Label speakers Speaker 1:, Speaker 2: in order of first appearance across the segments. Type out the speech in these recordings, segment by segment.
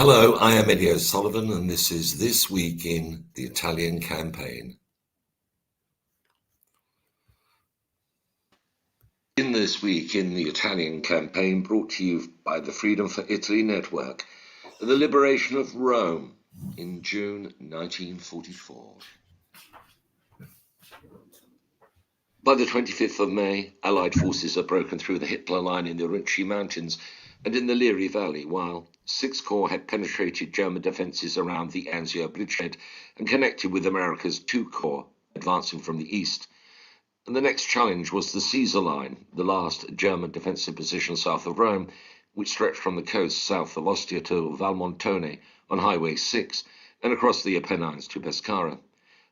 Speaker 1: Hello, I am Eddie O'Sullivan, and this is This Week in the Italian Campaign. In This Week in the Italian Campaign, brought to you by the Freedom for Italy Network, the liberation of Rome in June 1944. By the 25th of May, Allied forces had broken through the Hitler line in the Abruzzi Mountains and in the Liri Valley, while Sixth Corps had penetrated German defences around the Anzio bridgehead and connected with America's II Corps, advancing from the east. And the next challenge was the Caesar Line, the last German defensive position south of Rome, which stretched from the coast south of Ostia to Valmontone on Highway 6 and across the Apennines to Pescara.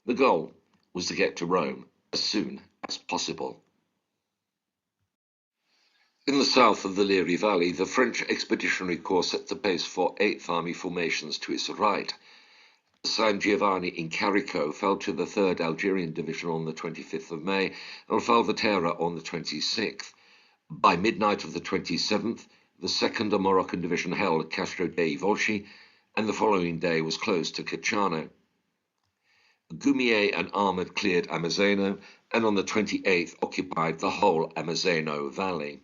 Speaker 1: The goal was to get to Rome as soon as possible. In the south of the Liri Valley, the French Expeditionary Corps set the pace for 8th Army formations to its right. San Giovanni in Carico fell to the 3rd Algerian Division on the 25th of May and Falvaterra on the 26th. By midnight of the 27th, the 2nd Moroccan Division held Castro dei Volsci, and the following day was close to Cacciano. Gumier and Armoured cleared Amazzano, and on the 28th occupied the whole Amazzano Valley.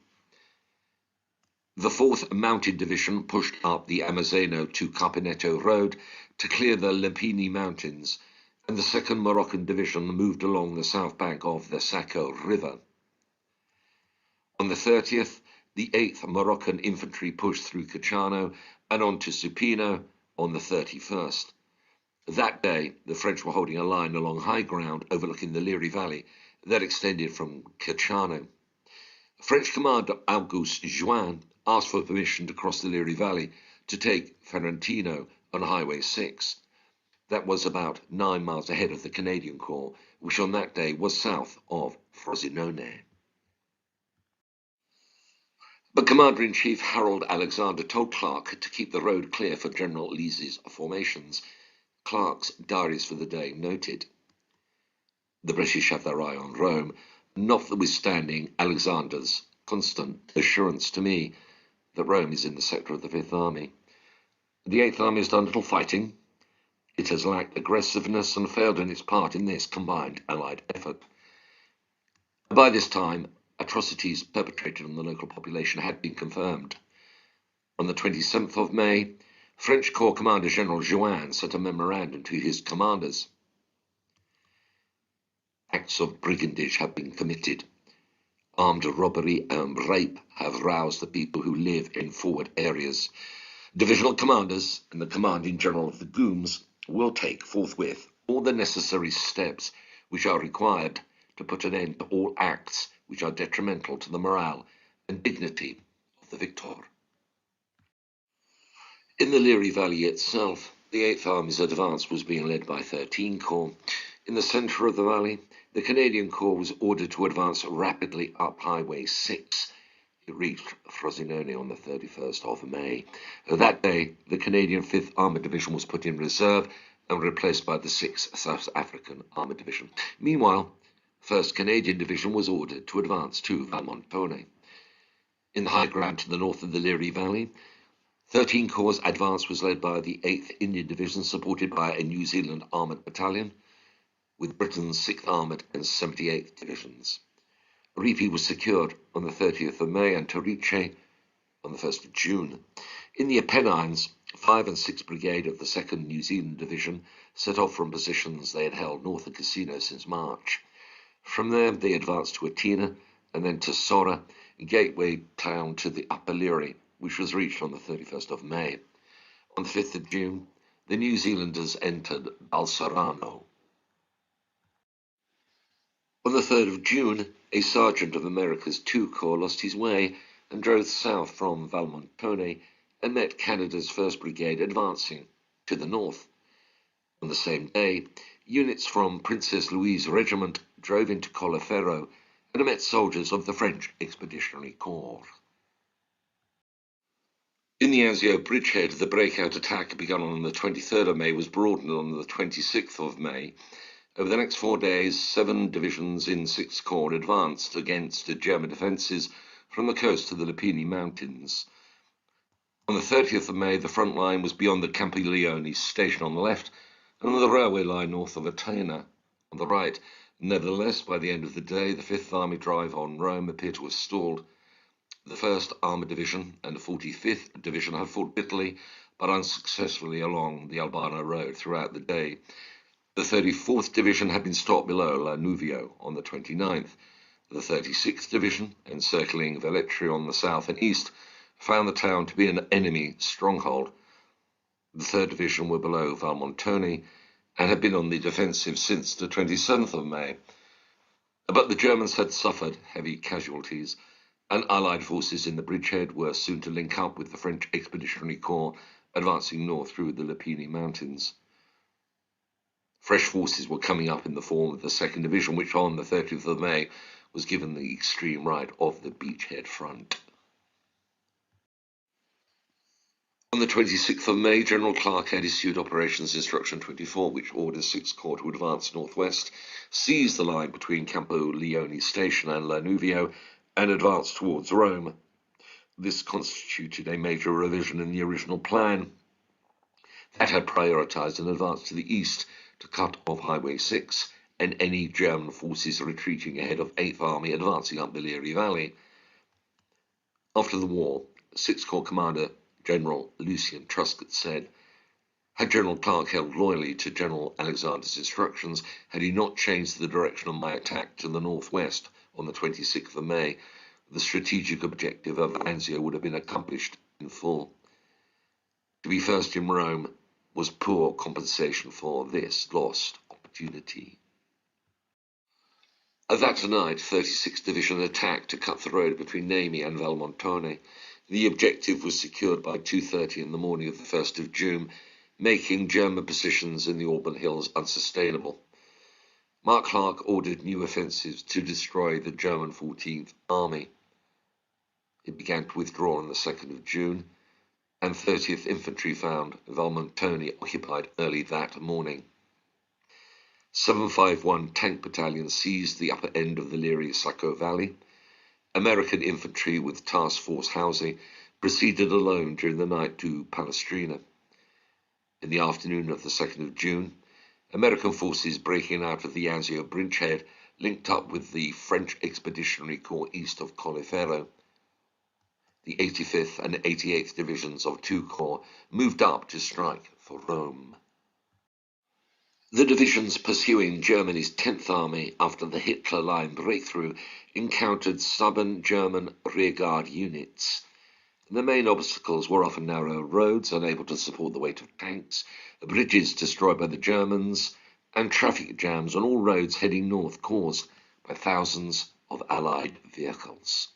Speaker 1: The 4th Mounted Division pushed up the Amazzano to Carpenetto Road to clear the Lepini Mountains, and the 2nd Moroccan Division moved along the south bank of the Sacco River. On the 30th, the 8th Moroccan Infantry pushed through Cacciano and on to Supino on the 31st. That day, the French were holding a line along high ground overlooking the Liri Valley that extended from Cacciano. French Commander Auguste Juin asked for permission to cross the Liri Valley to take Ferentino on Highway 6. That was about 9 miles ahead of the Canadian Corps, which on that day was south of Frosinone. But Commander-in-Chief Harold Alexander told Clark to keep the road clear for General Lee's formations. Clark's diaries for the day noted, "The British have their eye on Rome, notwithstanding Alexander's constant assurance to me that Rome is in the sector of the Fifth Army. The Eighth Army has done little fighting. It has lacked aggressiveness and failed in its part in this combined Allied effort." By this time, atrocities perpetrated on the local population had been confirmed. On the 27th of May, French Corps Commander General Juin sent a memorandum to his commanders. "Acts of brigandage have been committed. Armed robbery and rape have roused the people who live in forward areas. Divisional commanders and the commanding general of the Gooms will take forthwith all the necessary steps which are required to put an end to all acts which are detrimental to the morale and dignity of the victor." In the Liri Valley itself, the 8th Army's advance was being led by 13 Corps. In the centre of the valley, the Canadian Corps was ordered to advance rapidly up Highway 6. It reached Frosinone on the 31st of May. That day, the Canadian 5th Armoured Division was put in reserve and replaced by the 6th South African Armoured Division. Meanwhile, 1st Canadian Division was ordered to advance to Valmontone. In the high ground to the north of the Liri Valley, 13 Corps' advance was led by the 8th Indian Division, supported by a New Zealand Armoured Battalion, with Britain's 6th Armoured and 78th Divisions. Ripi was secured on the 30th of May and Torice on the 1st of June. In the Apennines, 5 and 6 Brigade of the 2nd New Zealand Division set off from positions they had held north of Cassino since March. From there, they advanced to Atina and then to Sora, a gateway town to the Upper Liri, which was reached on the 31st of May. On the 5th of June, the New Zealanders entered Balsarano. On the 3rd of June, a sergeant of America's II Corps lost his way and drove south from Valmontone and met Canada's 1st Brigade advancing to the north. On the same day, units from Princess Louise Regiment drove into Colleferro and met soldiers of the French Expeditionary Corps. In the Anzio bridgehead, the breakout attack begun on the 23rd of May was broadened on the 26th of May. Over the next 4 days, 7 divisions in 6th Corps advanced against German defences from the coast to the Lepini Mountains. On the 30th of May, the front line was beyond the Campiglione station on the left and on the railway line north of Atena on the right. Nevertheless, by the end of the day, the Fifth Army drive on Rome appeared to have stalled. The 1st Armoured Division and the 45th Division had fought bitterly but unsuccessfully along the Albano Road throughout the day. The 34th Division had been stopped below Lanuvio on the 29th. The 36th Division, encircling Velletri on the south and east, found the town to be an enemy stronghold. The 3rd Division were below Valmontone and had been on the defensive since the 27th of May. But the Germans had suffered heavy casualties, and Allied forces in the bridgehead were soon to link up with the French Expeditionary Corps advancing north through the Lepini Mountains. Fresh forces were coming up in the form of the 2nd Division, which on the 30th of May was given the extreme right of the beachhead front. On the 26th of May, General Clark had issued Operations Instruction 24, which orders 6th Corps to advance northwest, seize the line between Campiglione Station and Lanuvio, and advance towards Rome. This constituted a major revision in the original plan that had prioritized an advance to the east to cut off Highway 6 and any German forces retreating ahead of 8th Army advancing up the Liri Valley. After the war, 6th Corps Commander General Lucien Truscott said, "Had General Clark held loyally to General Alexander's instructions, had he not changed the direction of my attack to the northwest on the 26th of May, the strategic objective of Anzio would have been accomplished in full. To be first in Rome was poor compensation for this lost opportunity." That night, 36th Division attacked to cut the road between Nemi and Valmontone. The objective was secured by 2:30 in the morning of the 1st of June, making German positions in the Alban Hills unsustainable. Mark Clark ordered new offensives to destroy the German 14th Army. It began to withdraw on the 2nd of June, and 30th Infantry found Valmontone occupied early that morning. 751 Tank Battalion seized the upper end of the Liri-Sacco Valley. American infantry with Task Force Housing proceeded alone during the night to Palestrina. In the afternoon of the 2nd of June, American forces breaking out of the Anzio bridgehead linked up with the French Expeditionary Corps east of Colleferro. The 85th and 88th Divisions of 2 Corps moved up to strike for Rome. The divisions pursuing Germany's 10th Army after the Hitler Line breakthrough encountered stubborn German rearguard units. The main obstacles were often narrow roads unable to support the weight of tanks, bridges destroyed by the Germans, and traffic jams on all roads heading north caused by thousands of Allied vehicles.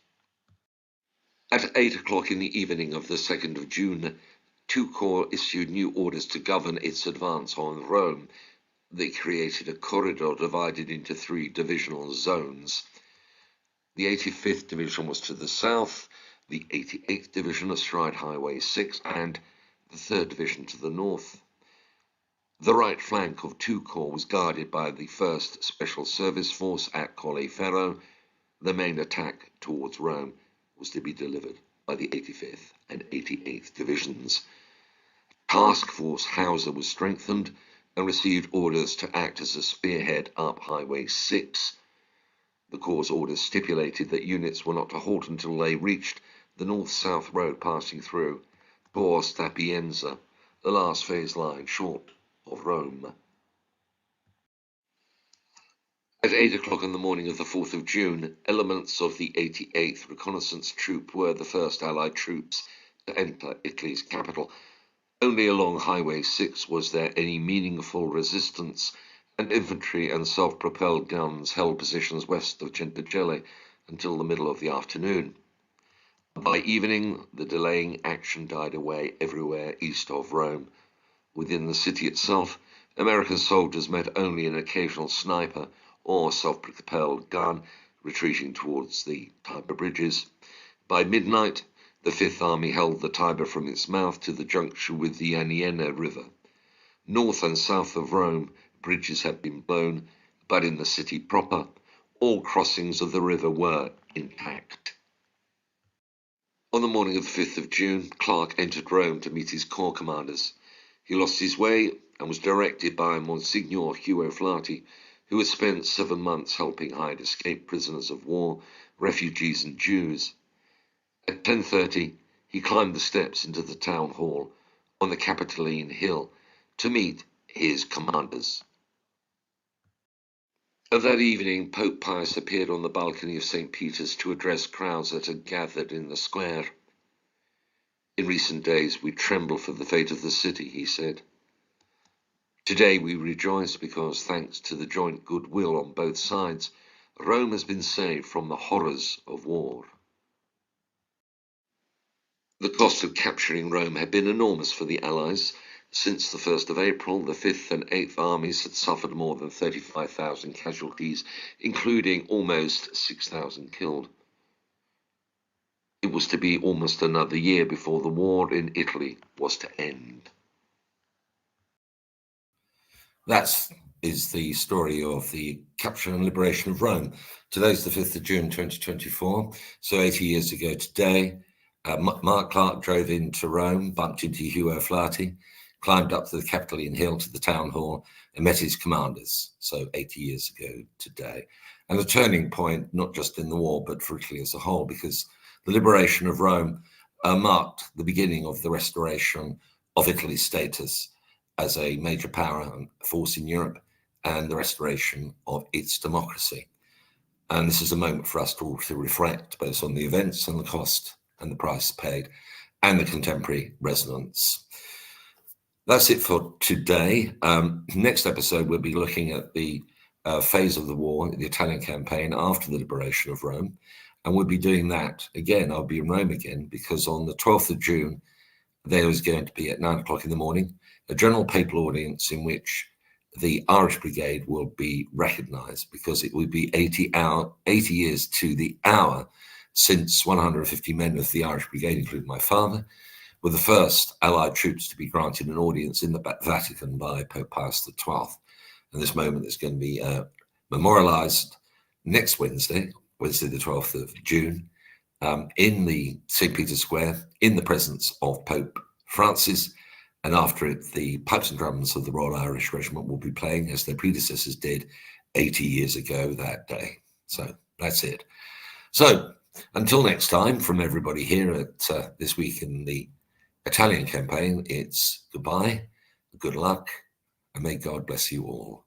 Speaker 1: At 8 o'clock in the evening of the 2nd of June, 2 Corps issued new orders to govern its advance on Rome. They created a corridor divided into 3 divisional zones. The 85th Division was to the south, the 88th Division astride Highway 6, and the 3rd Division to the north. The right flank of 2 Corps was guarded by the 1st Special Service Force at Colleferro. The main attack towards Rome was to be delivered by the 85th and 88th Divisions. Task Force Hauser was strengthened and received orders to act as a spearhead up Highway 6. The Corps' orders stipulated that units were not to halt until they reached the north-south road passing through Tor Sapienza, the last phase line short of Rome. At 8 o'clock in the morning of the 4th of June, elements of the 88th Reconnaissance Troop were the first Allied troops to enter Italy's capital. Only along Highway 6 was there any meaningful resistance, and infantry and self-propelled guns held positions west of Centocelle until the middle of the afternoon. By evening, the delaying action died away everywhere east of Rome. Within the city itself, American soldiers met only an occasional sniper or self-propelled gun retreating towards the Tiber bridges. By midnight, the Fifth Army held the Tiber from its mouth to the junction with the Aniene River. North and south of Rome, bridges had been blown, but in the city proper, all crossings of the river were intact. On the morning of the 5th of June, Clark entered Rome to meet his corps commanders. He lost his way and was directed by Monsignor Hugo Flati, who had spent 7 months helping hide escaped prisoners of war, refugees and Jews. At 10:30, he climbed the steps into the town hall on the Capitoline Hill to meet his commanders. That evening, Pope Pius appeared on the balcony of St. Peter's to address crowds that had gathered in the square. In recent days, we tremble for the fate of the city, he said. Today we rejoice because, thanks to the joint goodwill on both sides, Rome has been saved from the horrors of war. The cost of capturing Rome had been enormous for the Allies. Since the 1st of April, the 5th and 8th Armies had suffered more than 35,000 casualties, including almost 6,000 killed. It was to be almost another year before the war in Italy was to end. That is the story of the capture and liberation of Rome. Today's the 5th of June 2024, so 80 years ago today, Mark Clark drove into Rome, bumped into Hugo Flati, climbed up to the Capitoline Hill to the town hall and met his commanders, so 80 years ago today. And a turning point, not just in the war, but for Italy as a whole, because the liberation of Rome marked the beginning of the restoration of Italy's status as a major power and force in Europe and the restoration of its democracy. And this is a moment for us to reflect both on the events and the cost and the price paid and the contemporary resonance. That's it for today. Next episode, we'll be looking at the phase of the war, the Italian campaign after the liberation of Rome. And we'll be doing that again. I'll be in Rome again because on the 12th of June, there is going to be at 9 o'clock in the morning, a general papal audience in which the Irish Brigade will be recognized because it will be 80 years to the hour since 150 men of the Irish Brigade, including my father, were the first Allied troops to be granted an audience in the Vatican by Pope Pius XII. And this moment is going to be memorialized next Wednesday, the 12th of June, in the St. Peter's Square, in the presence of Pope Francis. And after it, the pipes and drums of the Royal Irish Regiment will be playing, as their predecessors did 80 years ago that day. So that's it. So until next time, from everybody here at This Week in the Italian Campaign, it's goodbye, good luck, and may God bless you all.